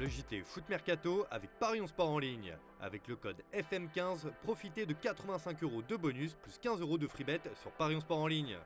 Le JT Foot Mercato avec Paris Sport en ligne. Avec le code FM15, profitez de 85 € de bonus plus 15 € de free bet sur Paris Sport en ligne.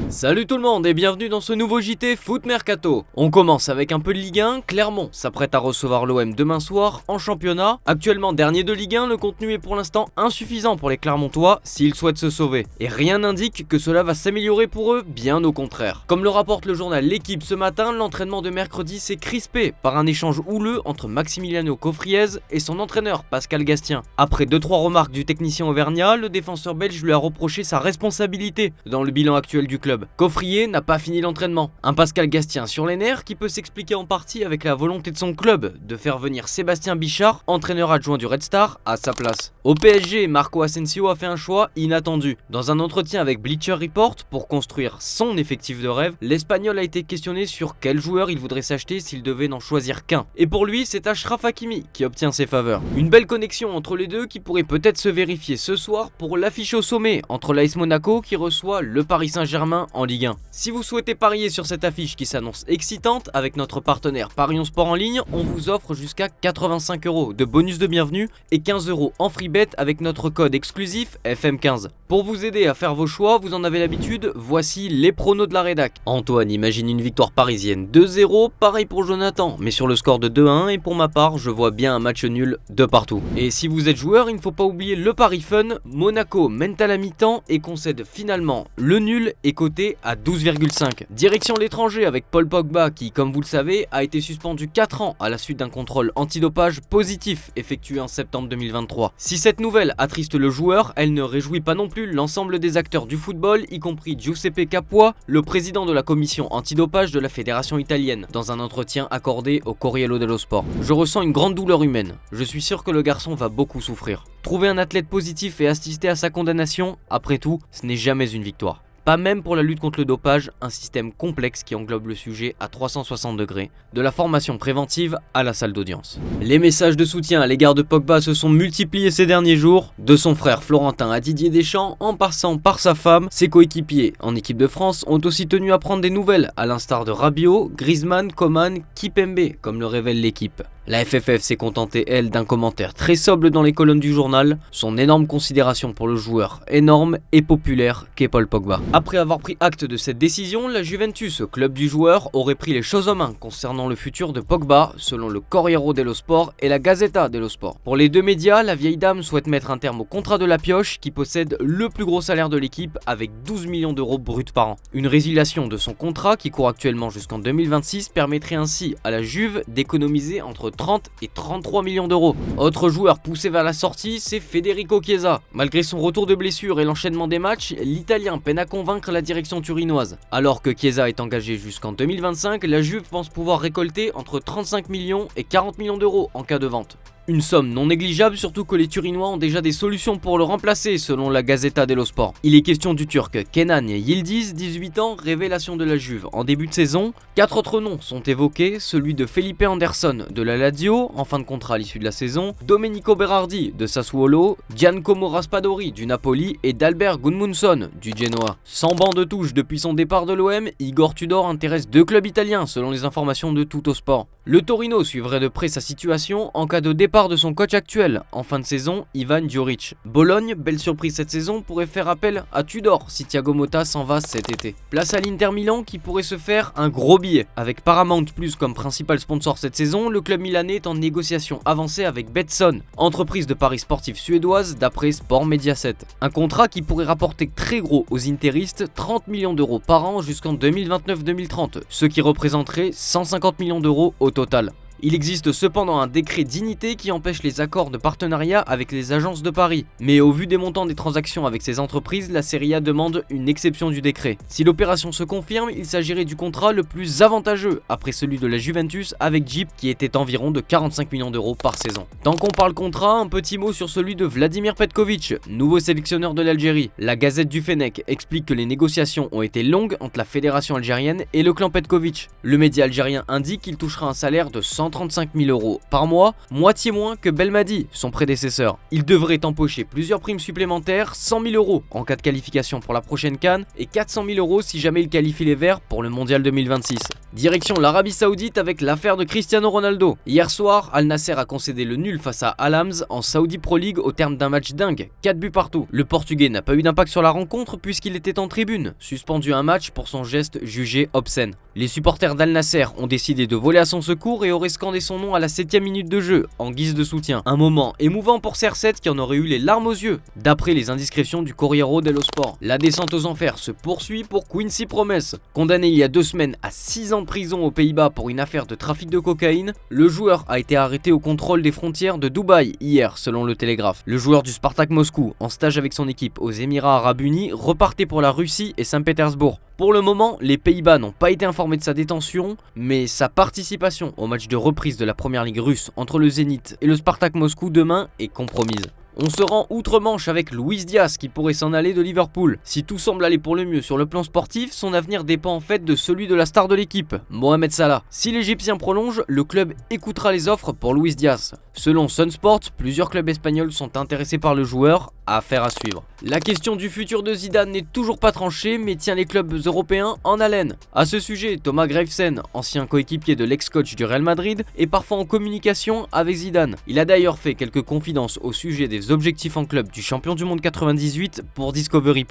Salut tout le monde et bienvenue dans ce nouveau JT Foot Mercato. On commence avec un peu de Ligue 1. Clermont s'apprête à recevoir l'OM demain soir en championnat. Actuellement dernier de Ligue 1, le contenu est pour l'instant insuffisant pour les Clermontois s'ils souhaitent se sauver. Et rien n'indique que cela va s'améliorer pour eux, bien au contraire. Comme le rapporte le journal L'Équipe ce matin, l'entraînement de mercredi s'est crispé par un échange houleux entre Maximiliano Cofriez et son entraîneur Pascal Gastien. Après 2-3 remarques du technicien auvergnat, le défenseur belge lui a reproché sa responsabilité dans le bilan actuel du club. Cofrier n'a pas fini l'entraînement. Un Pascal Gastien sur les nerfs qui peut s'expliquer en partie avec la volonté de son club de faire venir Sébastien Bichard, entraîneur adjoint du Red Star, à sa place. Au PSG, Marco Asensio a fait un choix inattendu. Dans un entretien avec Bleacher Report pour construire son effectif de rêve, l'Espagnol a été questionné sur quel joueur il voudrait s'acheter s'il devait n'en choisir qu'un. Et pour lui, c'est Achraf Hakimi qui obtient ses faveurs. Une belle connexion entre les deux qui pourrait peut-être se vérifier ce soir pour l'affiche au sommet entre l'AS Monaco qui reçoit le Paris Saint-Germain en Ligue 1. Si vous souhaitez parier sur cette affiche qui s'annonce excitante, avec notre partenaire Paris Sport en ligne, on vous offre jusqu'à 85 € de bonus de bienvenue et 15 € en free bet avec notre code exclusif FM15. Pour vous aider à faire vos choix, vous en avez l'habitude, voici les pronos de la rédac. Antoine imagine une victoire parisienne 2-0, pareil pour Jonathan, mais sur le score de 2-1, et pour ma part, je vois bien un match nul de partout. Et si vous êtes joueur, il ne faut pas oublier le pari fun. Monaco mène à la mi-temps et concède finalement le nul et coté à 12,5. Direction l'étranger avec Paul Pogba qui, comme vous le savez, a été suspendu 4 ans à la suite d'un contrôle antidopage positif effectué en septembre 2023. Si cette nouvelle attriste le joueur, elle ne réjouit pas non plus l'ensemble des acteurs du football, y compris Giuseppe Capua, le président de la commission antidopage de la fédération italienne, dans un entretien accordé au Corriere dello Sport. Je ressens une grande douleur humaine. Je suis sûr que le garçon va beaucoup souffrir. Trouver un athlète positif et assister à sa condamnation, après tout, ce n'est jamais une victoire. Pas même pour la lutte contre le dopage, un système complexe qui englobe le sujet à 360 degrés, de la formation préventive à la salle d'audience. Les messages de soutien à l'égard de Pogba se sont multipliés ces derniers jours, de son frère Florentin à Didier Deschamps, en passant par sa femme. Ses coéquipiers en équipe de France ont aussi tenu à prendre des nouvelles, à l'instar de Rabiot, Griezmann, Coman, Kipembe, comme le révèle l'équipe. La FFF s'est contentée, elle, d'un commentaire très sobre dans les colonnes du journal, son énorme considération pour le joueur énorme et populaire qu'est Paul Pogba. Après avoir pris acte de cette décision, la Juventus, club du joueur, aurait pris les choses en main concernant le futur de Pogba, selon le Corriere dello Sport et la Gazzetta dello Sport. Pour les deux médias, la vieille dame souhaite mettre un terme au contrat de la pioche, qui possède le plus gros salaire de l'équipe avec 12 millions d'euros bruts par an. Une résiliation de son contrat, qui court actuellement jusqu'en 2026, permettrait ainsi à la Juve d'économiser entre 30 et 33 millions d'euros. Autre joueur poussé vers la sortie, c'est Federico Chiesa. Malgré son retour de blessure et l'enchaînement des matchs, l'Italien peine à convaincre la direction turinoise. Alors que Chiesa est engagé jusqu'en 2025, la Juve pense pouvoir récolter entre 35 millions et 40 millions d'euros en cas de vente. Une somme non négligeable, surtout que les Turinois ont déjà des solutions pour le remplacer, selon la Gazzetta dello Sport. Il est question du Turc Kenan Yildiz, 18 ans, révélation de la Juve en début de saison. 4 autres noms sont évoqués, celui de Felipe Anderson de la Lazio, en fin de contrat à l'issue de la saison, Domenico Berardi de Sassuolo, Giancomo Raspadori du Napoli et d'Albert Gudmundsson du Genoa. Sans banc de touche depuis son départ de l'OM, Igor Tudor intéresse 2 clubs italiens, selon les informations de Tuttosport. Le Torino suivrait de près sa situation en cas de départ de son coach actuel en fin de saison, Ivan Djuric. Bologne, belle surprise cette saison, pourrait faire appel à Tudor si Thiago Motta s'en va cet été. Place à l'Inter Milan qui pourrait se faire un gros billet. Avec Paramount Plus comme principal sponsor cette saison, le club milanais est en négociation avancée avec Betsson, entreprise de paris sportifs suédoise d'après Sport Mediaset. Un contrat qui pourrait rapporter très gros aux interistes, 30 millions d'euros par an jusqu'en 2029-2030, ce qui représenterait 150 millions d'euros au total. Il existe cependant un décret dignité qui empêche les accords de partenariat avec les agences de paris. Mais au vu des montants des transactions avec ces entreprises, la Serie A demande une exception du décret. Si l'opération se confirme, il s'agirait du contrat le plus avantageux après celui de la Juventus avec Jeep qui était environ de 45 millions d'euros par saison. Tant qu'on parle contrat, un petit mot sur celui de Vladimir Petkovic, nouveau sélectionneur de l'Algérie. La Gazette du Fennec explique que les négociations ont été longues entre la fédération algérienne et le clan Petkovic. Le média algérien indique qu'il touchera un salaire de 130 135 000 € par mois, moitié moins que Belmadi, son prédécesseur. Il devrait empocher plusieurs primes supplémentaires, 100 000 € en cas de qualification pour la prochaine CAN et 400 000 € si jamais il qualifie les Verts pour le Mondial 2026. Direction l'Arabie Saoudite avec l'affaire de Cristiano Ronaldo. Hier soir, Al Nasser a concédé le nul face à Al Amz en Saudi Pro League au terme d'un match dingue, 4 buts partout. Le Portugais n'a pas eu d'impact sur la rencontre puisqu'il était en tribune, suspendu un match pour son geste jugé obscène. Les supporters d'Al Nasser ont décidé de voler à son secours et auraient scandé son nom à la 7e minute de jeu, en guise de soutien. Un moment émouvant pour CR7 qui en aurait eu les larmes aux yeux, d'après les indiscrétions du Corriere dello Sport. La descente aux enfers se poursuit pour Quincy Promes. Condamné il y a 2 semaines à 6 ans de prison aux Pays-Bas pour une affaire de trafic de cocaïne, le joueur a été arrêté au contrôle des frontières de Dubaï hier, selon le Télégraphe. Le joueur du Spartak Moscou, en stage avec son équipe aux Émirats Arabes Unis, repartait pour la Russie et Saint-Pétersbourg. Pour le moment, les Pays-Bas n'ont pas été informés de sa détention, mais sa participation au match de reprise de la première ligue russe entre le Zénith et le Spartak Moscou demain est compromise. On se rend outre-Manche avec Luis Diaz qui pourrait s'en aller de Liverpool. Si tout semble aller pour le mieux sur le plan sportif, son avenir dépend en fait de celui de la star de l'équipe, Mohamed Salah. Si l'Égyptien prolonge, le club écoutera les offres pour Luis Diaz. Selon Sunsport, plusieurs clubs espagnols sont intéressés par le joueur, affaire à suivre. La question du futur de Zidane n'est toujours pas tranchée, mais tient les clubs européens en haleine. À ce sujet, Thomas Gravesen, ancien coéquipier de l'ex-coach du Real Madrid, est parfois en communication avec Zidane. Il a d'ailleurs fait quelques confidences au sujet des objectifs en club du champion du monde 98 pour Discovery+.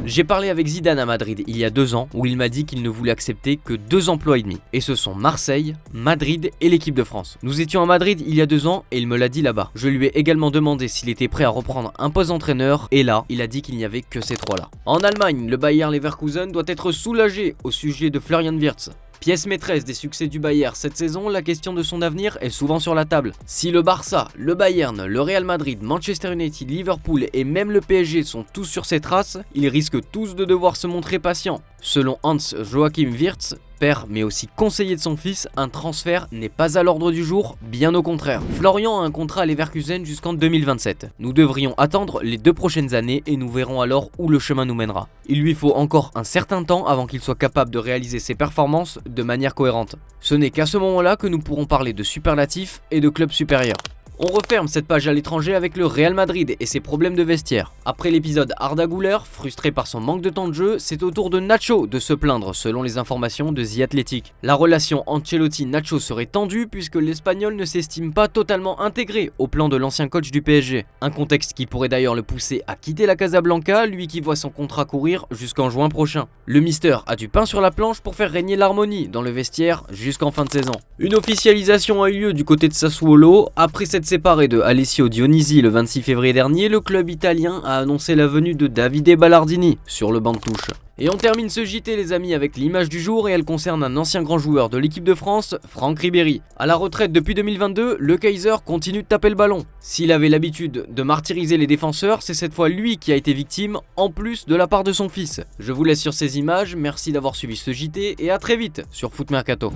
J'ai parlé avec Zidane à Madrid il y a 2 ans, où il m'a dit qu'il ne voulait accepter que 2 emplois et demi. Et ce sont Marseille, Madrid et l'équipe de France. Nous étions à Madrid il y a 2 ans et il me l'a dit là-bas. Je lui ai également demandé s'il était prêt à reprendre un poste d'entraîneur et là, il a dit qu'il n'y avait que ces 3 là. En Allemagne, le Bayer Leverkusen doit être soulagé au sujet de Florian Wirtz. Pièce maîtresse des succès du Bayern cette saison, la question de son avenir est souvent sur la table. Si le Barça, le Bayern, le Real Madrid, Manchester United, Liverpool et même le PSG sont tous sur ses traces, ils risquent tous de devoir se montrer patients. Selon Hans-Joachim Wirtz, père mais aussi conseiller de son fils, un transfert n'est pas à l'ordre du jour, bien au contraire. Florian a un contrat à Leverkusen jusqu'en 2027. Nous devrions attendre les 2 prochaines années et nous verrons alors où le chemin nous mènera. Il lui faut encore un certain temps avant qu'il soit capable de réaliser ses performances de manière cohérente. Ce n'est qu'à ce moment-là que nous pourrons parler de superlatifs et de clubs supérieurs. On referme cette page à l'étranger avec le Real Madrid et ses problèmes de vestiaire. Après l'épisode Arda Güler, frustré par son manque de temps de jeu, c'est au tour de Nacho de se plaindre selon les informations de The Athletic. La relation Ancelotti-Nacho serait tendue puisque l'Espagnol ne s'estime pas totalement intégré au plan de l'ancien coach du PSG. Un contexte qui pourrait d'ailleurs le pousser à quitter la Casablanca, lui qui voit son contrat courir jusqu'en juin prochain. Le Mister a du pain sur la planche pour faire régner l'harmonie dans le vestiaire jusqu'en fin de saison. Une officialisation a eu lieu du côté de Sassuolo. Après cette séparé de Alessio Dionisi le 26 février dernier, le club italien a annoncé la venue de Davide Ballardini sur le banc de touche. Et on termine ce JT les amis avec l'image du jour et elle concerne un ancien grand joueur de l'équipe de France, Franck Ribéry. À la retraite depuis 2022, le Kaiser continue de taper le ballon. S'il avait l'habitude de martyriser les défenseurs, c'est cette fois lui qui a été victime, en plus de la part de son fils. Je vous laisse sur ces images, merci d'avoir suivi ce JT et à très vite sur Foot Mercato.